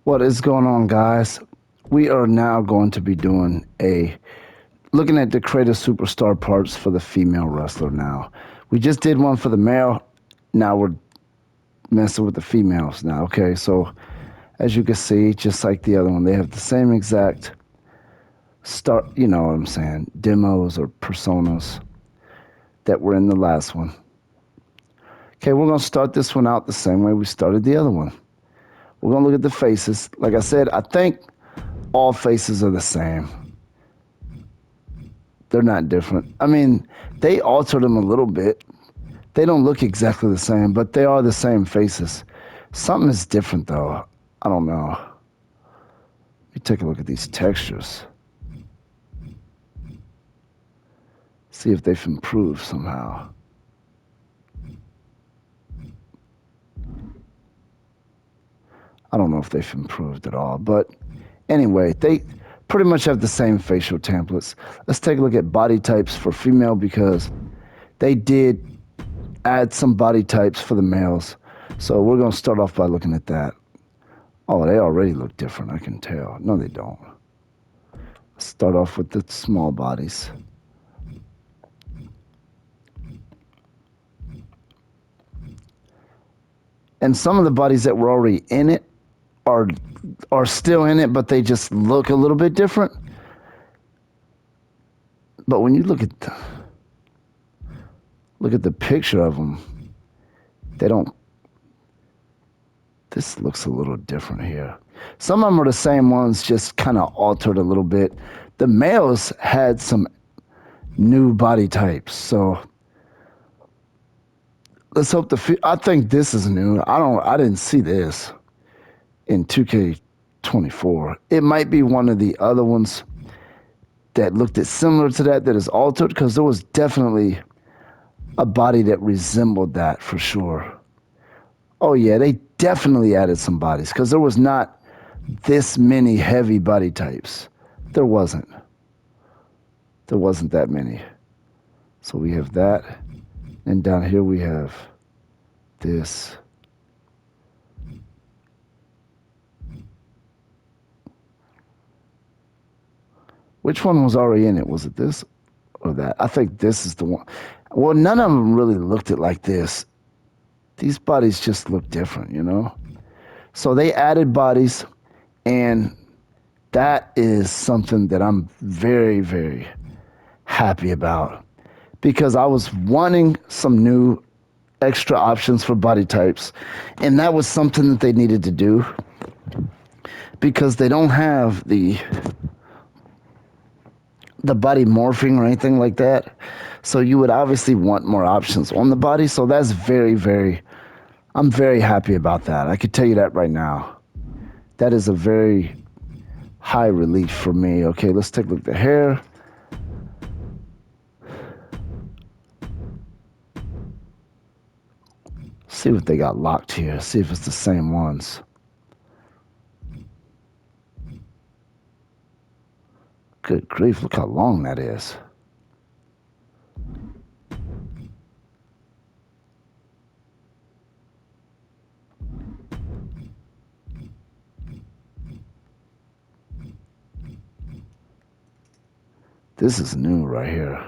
What is going on, guys? We are now going to be doing looking at the creative superstar parts for the female wrestler now. We just did one for the male. Now we're messing with the females now. Okay, so as you can see, just like the other one, they have the same exact start, you know what I'm saying, demos or personas that were in the last one. Okay, we're going to start this one out the same way we started the other one. We're going to look at the faces. Like I said, I think all faces are the same. They're not different. I mean, they altered them a little bit. They don't look exactly the same, but they are the same faces. Something is different, though. I don't know. Let me take a look at these textures. See if they've improved somehow. I don't know if they've improved at all, but anyway, they pretty much have the same facial templates. Let's take a look at body types for female because they did add some body types for the males. So we're going to start off by looking at that. Oh, they already look different, I can tell. No, they don't. Let's start off with the small bodies. And some of the bodies that were already in it are are still in it, but they just look a little bit different. But when you look at the picture of them, they don't. This looks a little different here. Some of them are the same ones, just kind of altered a little bit. The males had some new body types, so let's hope I think this is new. I didn't see this in 2K24. It might be one of the other ones that looked at similar to that is altered because there was definitely a body that resembled that for sure. Oh yeah, they definitely added some bodies because there was not this many heavy body types. There wasn't. There wasn't that many. So we have that. And down here we have this. Which one was already in it? Was it this or that? I think this is the one. Well, none of them really looked it like this. These bodies just look different, you know? So they added bodies, and that is something that I'm very, very happy about because I was wanting some new extra options for body types, and that was something that they needed to do because they don't have the body morphing or anything like that. So you would obviously want more options on the body. So that's very, very, I'm very happy about that. I could tell you that right now. That is a very high relief for me. Okay, let's take a look at the hair. See what they got locked here. See if it's the same ones. Good grief, look how long that is. This is new right here.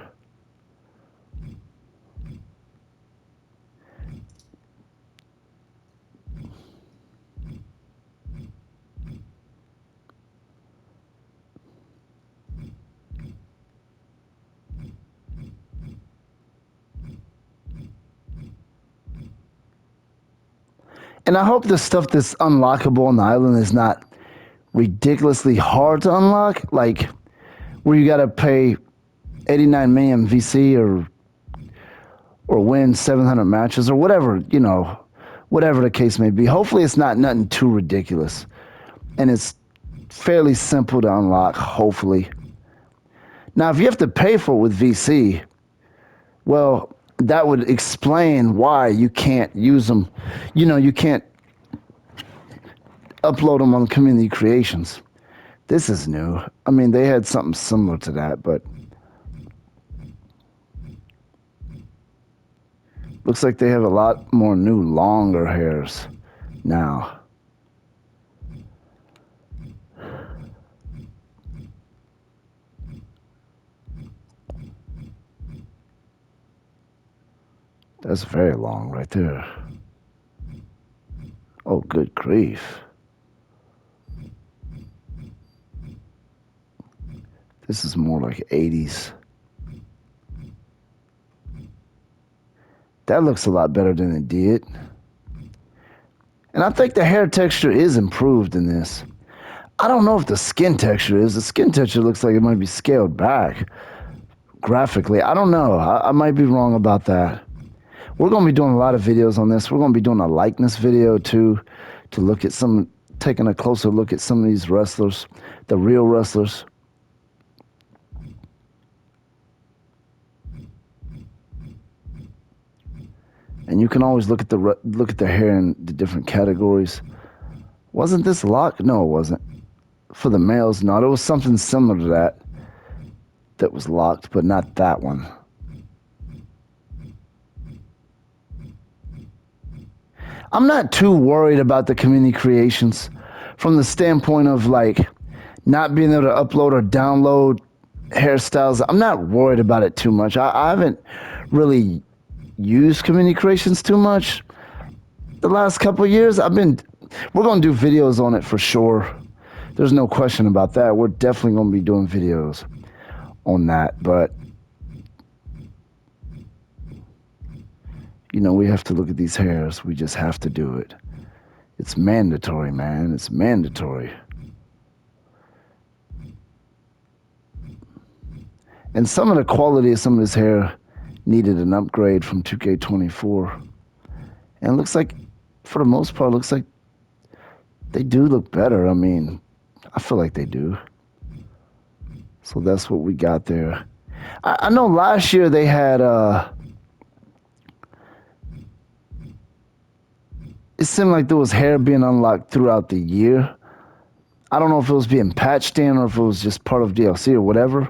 And I hope the stuff that's unlockable on the island is not ridiculously hard to unlock, like where you gotta pay 89 million VC or win 700 matches or whatever, you know, whatever the case may be. Hopefully it's not nothing too ridiculous. And it's fairly simple to unlock, hopefully. Now, if you have to pay for it with VC, well, that would explain why you can't use them. You know, you can't upload them on community creations. This is new. I mean, they had something similar to that, but looks like they have a lot more new, longer hairs now. That's very long right there. Oh, good grief. This is more like 80s. That looks a lot better than it did. And I think the hair texture is improved in this. I don't know if the skin texture is. The skin texture looks like it might be scaled back graphically. I don't know. I might be wrong about that. We're going to be doing a lot of videos on this. We're going to be doing a likeness video too, to look at taking a closer look at some of these wrestlers, the real wrestlers. And you can always look at the hair in the different categories. Wasn't this locked? No, it wasn't. For the males, no, there was something similar to that was locked, but not that one. I'm not too worried about the community creations from the standpoint of like not being able to upload or download hairstyles. I'm not worried about it too much. I haven't really used community creations too much the last couple of years. We're going to do videos on it for sure. There's no question about that. We're definitely going to be doing videos on that, but you know, we have to look at these hairs. We just have to do it. It's mandatory, man. It's mandatory. And some of the quality of some of this hair needed an upgrade from 2K24. And it looks like, for the most part, it looks like they do look better. I mean, I feel like they do. So that's what we got there. I know last year they had, it seemed like there was hair being unlocked throughout the year. I don't know if it was being patched in or if it was just part of DLC or whatever.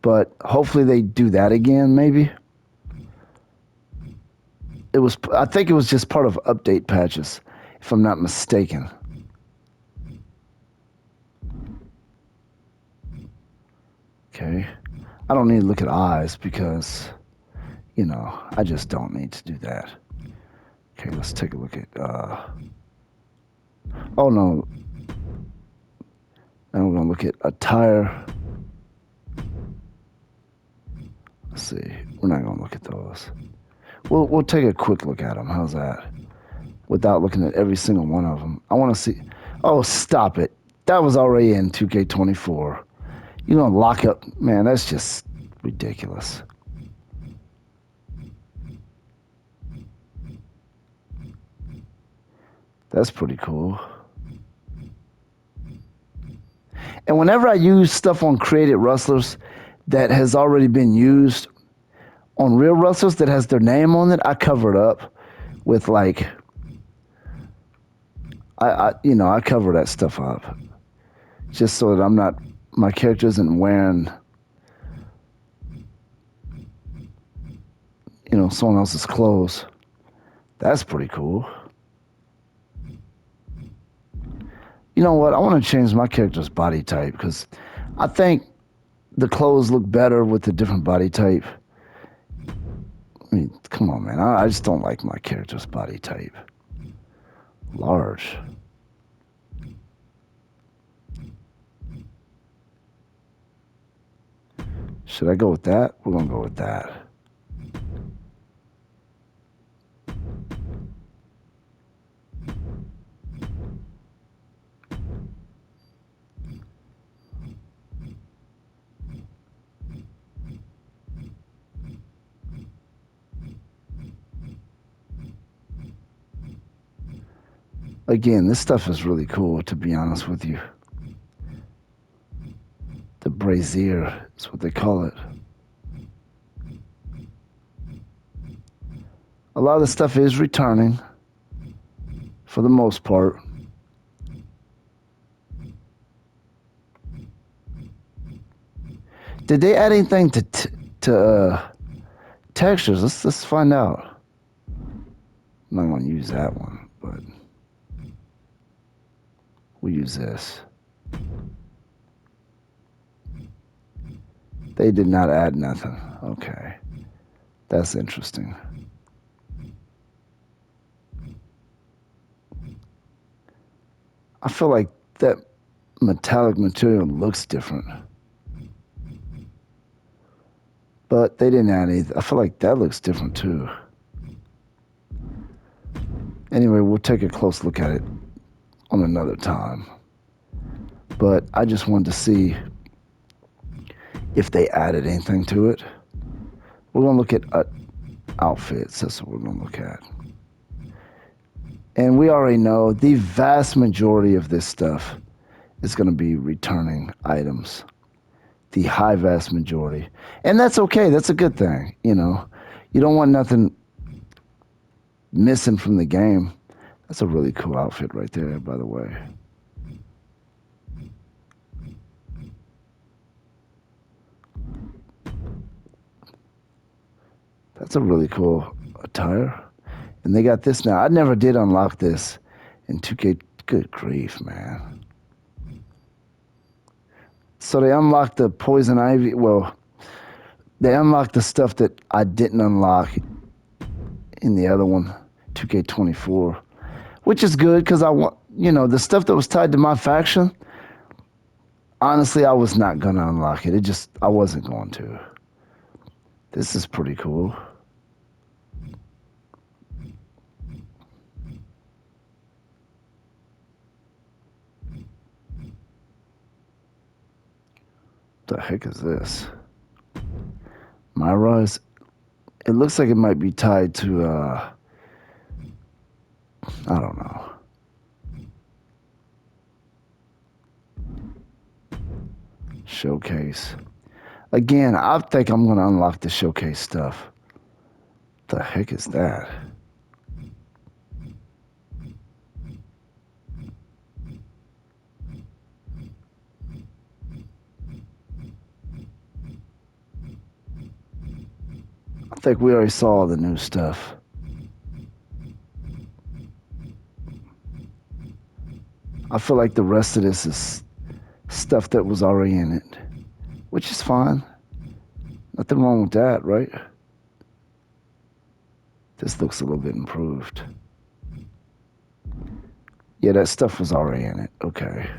But hopefully they do that again, maybe. I think it was just part of update patches, if I'm not mistaken. Okay. I don't need to look at eyes because, you know, I just don't need to do that. Okay, let's take a look at, oh no. Now we're gonna look at attire. Let's see, we're not gonna look at those. We'll take a quick look at them. How's that? Without looking at every single one of them. I want to see. Oh, stop it! That was already in 2K24. You gonna lock up? Man, that's just ridiculous. That's pretty cool. And whenever I use stuff on created wrestlers that has already been used on real wrestlers that has their name on it, I cover it up with like, I cover that stuff up just so that my character isn't wearing, someone else's clothes. That's pretty cool. You know what? I want to change my character's body type because I think the clothes look better with a different body type. I mean, come on, man. I just don't like my character's body type. Large. Should I go with that? We're going to go with that. Again, this stuff is really cool, to be honest with you. The brassiere is what they call it. A lot of the stuff is returning, for the most part. Did they add anything to textures? Let's find out. I'm not going to use that one, but we'll use this. They did not add nothing. Okay. That's interesting. I feel like that metallic material looks different, but they didn't add anything. I feel like that looks different too. Anyway, we'll take a close look at it on another time. But I just wanted to see if they added anything to it. We're going to look at outfits. That's what we're going to look at. And we already know the vast majority of this stuff is going to be returning items. The high vast majority. And that's okay. That's a good thing. You know, you don't want nothing missing from the game. That's a really cool outfit right there, by the way. That's a really cool attire. And they got this now. I never did unlock this in 2K. Good grief, man. So they unlocked the poison ivy. Well, they unlocked the stuff that I didn't unlock in the other one, 2K24, which is good because I want, you know, the stuff that was tied to my faction. Honestly, I was not gonna unlock it. I wasn't going to. This is pretty cool. The heck is this? My rise. It looks like it might be tied to I don't know. Showcase. Again, I think I'm gonna unlock the showcase stuff. The heck is that? I think we already saw the new stuff. I feel like the rest of this is stuff that was already in it, which is fine. Nothing wrong with that, right? This looks a little bit improved. Yeah, that stuff was already in it. Okay.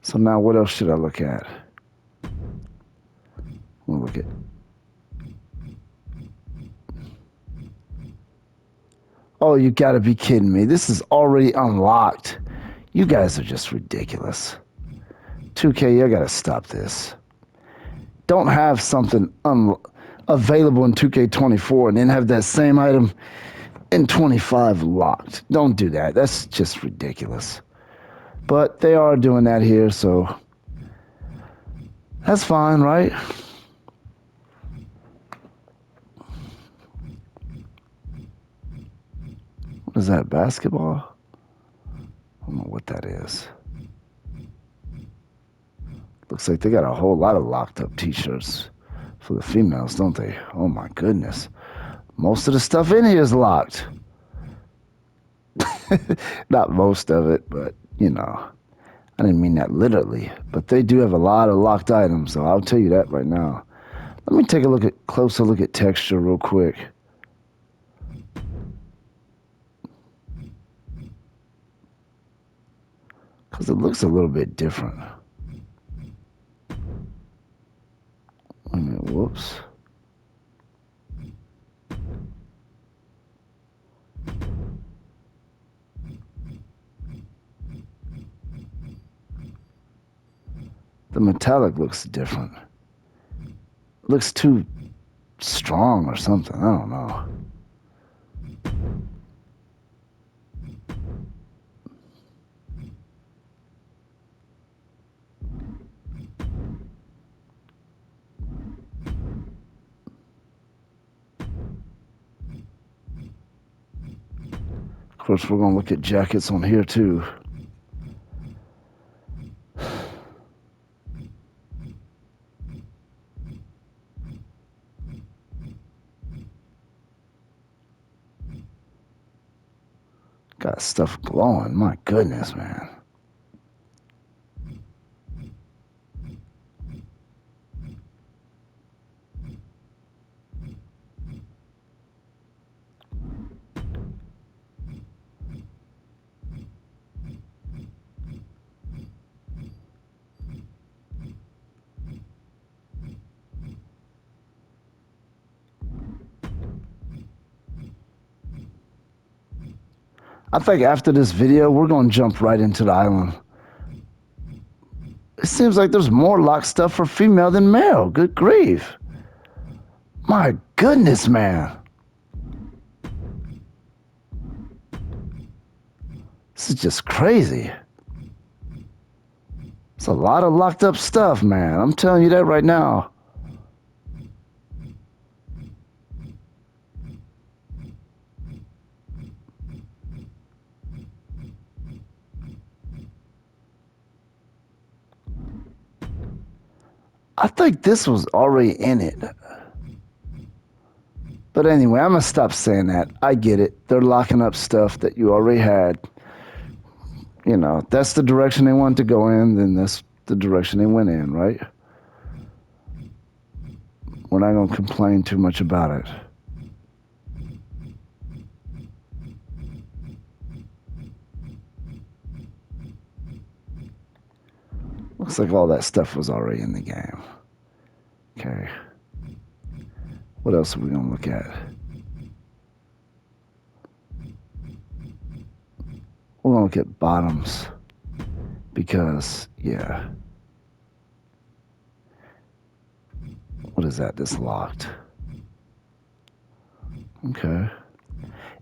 So now what else should I look at? We'll look at. Oh, you gotta be kidding me. This is already unlocked. You guys are just ridiculous. 2K, you gotta stop this. Don't have something available in 2K24 and then have that same item in 25 locked. Don't do that. That's just ridiculous. But they are doing that here, so that's fine, right? What is that, basketball? I don't know what that is. Looks like they got a whole lot of locked up t-shirts for the females, don't they? Oh my goodness. Most of the stuff in here is locked. Not most of it, but you know. I didn't mean that literally, but they do have a lot of locked items, so I'll tell you that right now. Let me take a closer look at texture real quick. Because it looks a little bit different. Wait a minute, whoops. The metallic looks different. It looks too strong or something. I don't know. Of course, we're going to look at jackets on here too. Got stuff glowing. My goodness, man. I think after this video, we're going to jump right into the island. It seems like there's more locked stuff for female than male. Good grief. My goodness, man. This is just crazy. It's a lot of locked up stuff, man. I'm telling you that right now. I think this was already in it. But anyway, I'm going to stop saying that. I get it. They're locking up stuff that you already had. You know, if that's the direction they wanted to go in, then that's the direction they went in, right? We're not going to complain too much about it. Looks like all that stuff was already in the game. Okay. What else are we going to look at? We're going to look at bottoms. Because, yeah. What is that? This locked. Okay.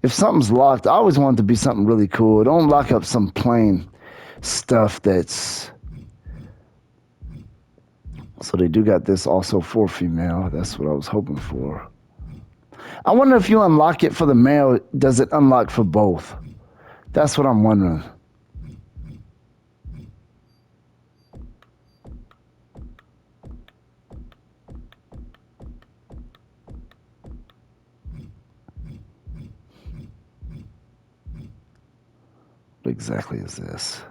If something's locked, I always want it to be something really cool. Don't lock up some plain stuff that's... So they do got this also for female. That's what I was hoping for. I wonder if you unlock it for the male, does it unlock for both? That's what I'm wondering. What exactly is this?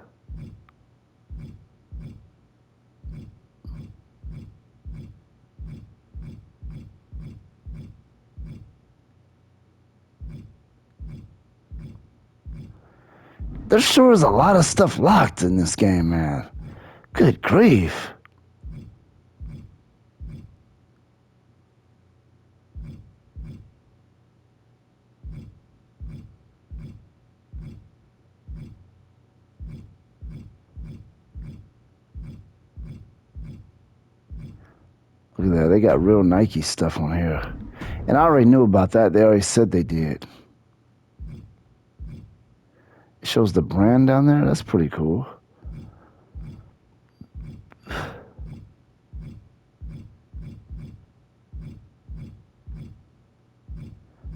There sure is a lot of stuff locked in this game, man. Good grief. Look at that. They got real Nike stuff on here. And I already knew about that. They already said they did. It shows the brand down there. That's pretty cool.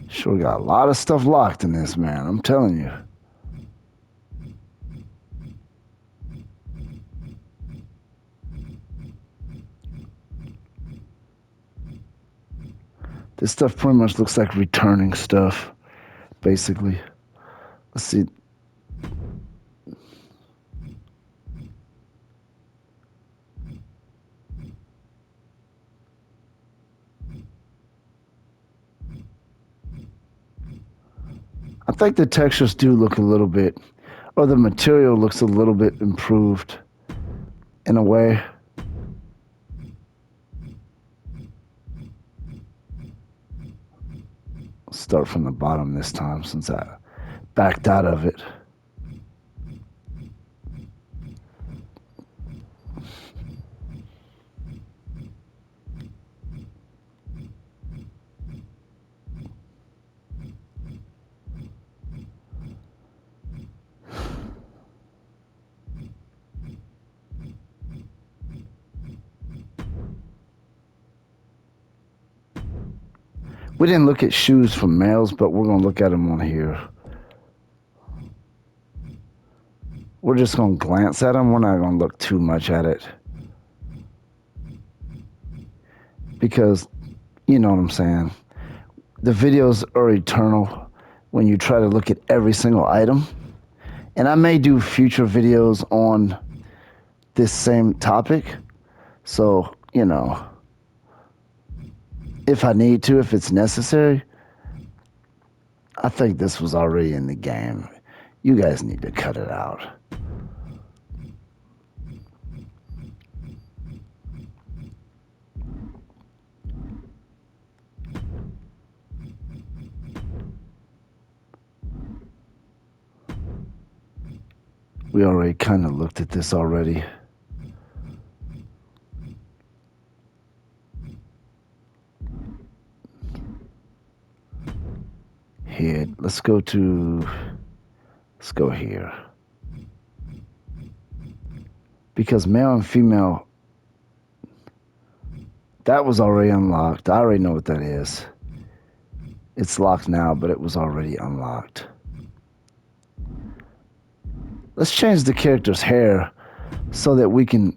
Sure got a lot of stuff locked in this, man. I'm telling you. This stuff pretty much looks like returning stuff, basically. Let's see. I think the textures do look a little bit, or the material looks a little bit improved in a way. Start from the bottom this time since I backed out of it. We didn't look at shoes for males, but we're going to look at them on here. We're just going to glance at them. We're not going to look too much at it. Because, you know what I'm saying, the videos are eternal when you try to look at every single item. And I may do future videos on this same topic. So, you know, if I need to, if it's necessary. I think this was already in the game. You guys need to cut it out. We already kind of looked at this already. Head. Let's go here. Because male and female, that was already unlocked. I already know what that is. It's locked now, but it was already unlocked. Let's change the character's hair so that we can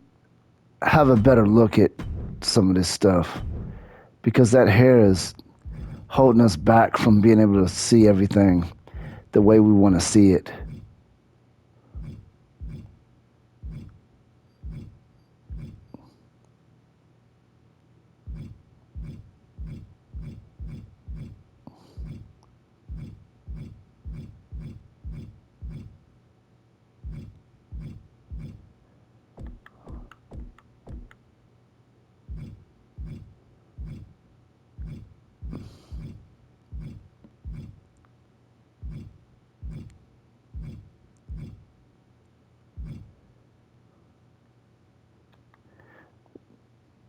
have a better look at some of this stuff. Because that hair is holding us back from being able to see everything the way we want to see it.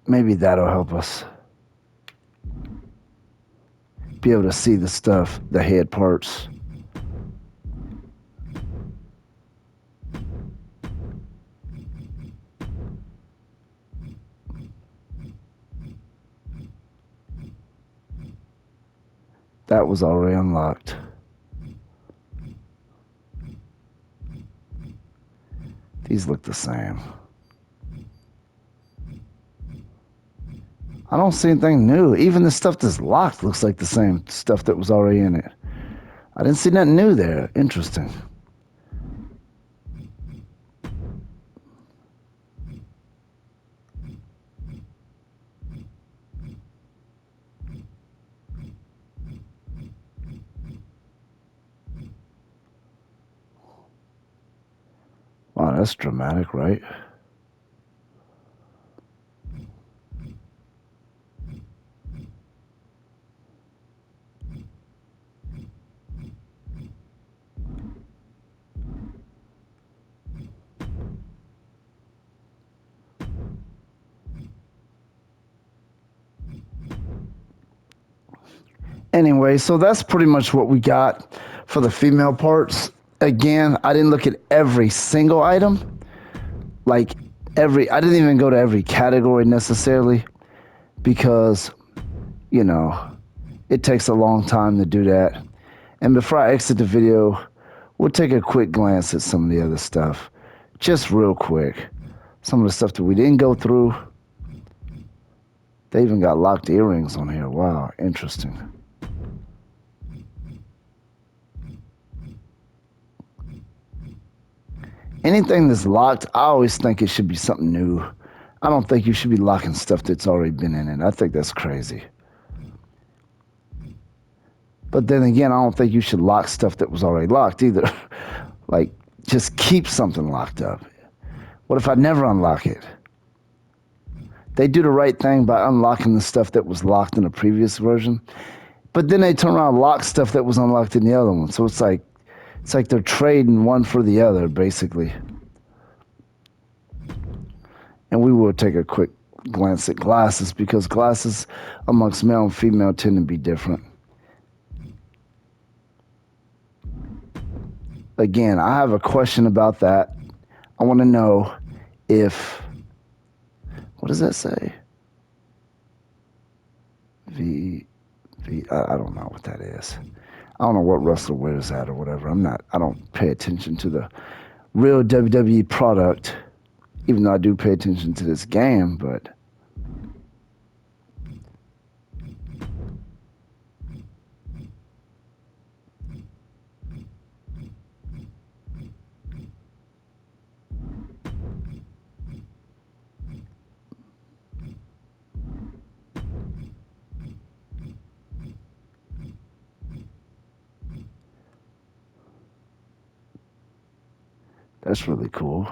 Maybe that'll help us be able to see the stuff, the head parts. That was already unlocked. These look the same. I don't see anything new. Even the stuff that's locked looks like the same stuff that was already in it. I didn't see nothing new there. Interesting. Wow, that's dramatic, right? Anyway, so that's pretty much what we got for the female parts. Again, I didn't look at every single item. Like I didn't even go to every category necessarily because, you know, it takes a long time to do that. And before I exit the video, we'll take a quick glance at some of the other stuff. Just real quick. Some of the stuff that we didn't go through. They even got locked earrings on here. Wow, interesting. Anything that's locked, I always think it should be something new. I don't think you should be locking stuff that's already been in it. I think that's crazy. But then again, I don't think you should lock stuff that was already locked either. Like, just keep something locked up. What if I never unlock it? They do the right thing by unlocking the stuff that was locked in the previous version, but then they turn around and lock stuff that was unlocked in the other one. So it's like they're trading one for the other, basically. And we will take a quick glance at glasses because glasses amongst male and female tend to be different. Again, I have a question about that. I want to know if, what does that say? I don't know what that is. I don't know what wrestler wears that or whatever. I don't pay attention to the real WWE product, even though I do pay attention to this game, but that's really cool.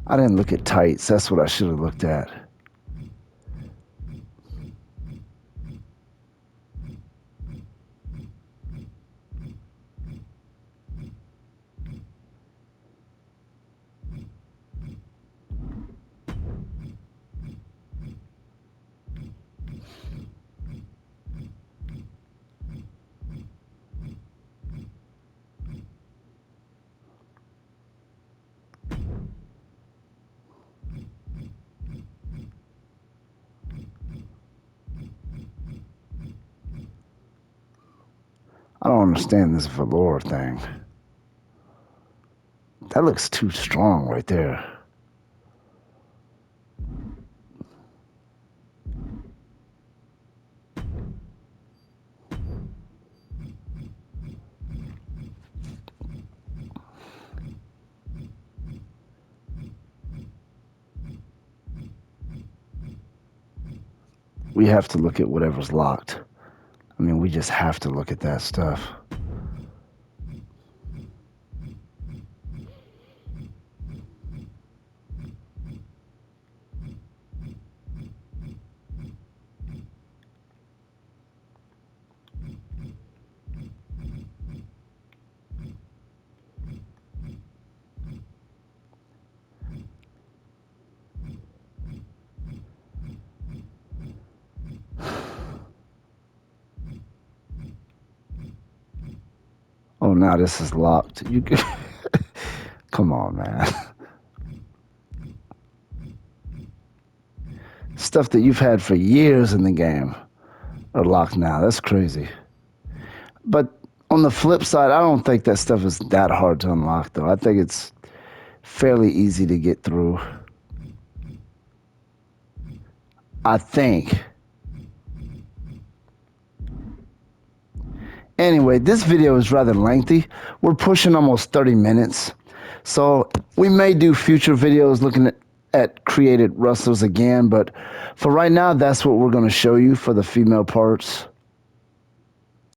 I didn't look at tights. That's what I should have looked at. I don't understand this velour thing. That looks too strong right there. We have to look at whatever's locked. I mean, we just have to look at that stuff. Oh, now this is locked. You can... Come on, man. Stuff that you've had for years in the game are locked now. That's crazy. But on the flip side, I don't think that stuff is that hard to unlock, though. I think it's fairly easy to get through. I think. Anyway, this video is rather lengthy. We're pushing almost 30 minutes. So we may do future videos looking at created wrestlers again, but for right now, that's what we're going to show you for the female parts.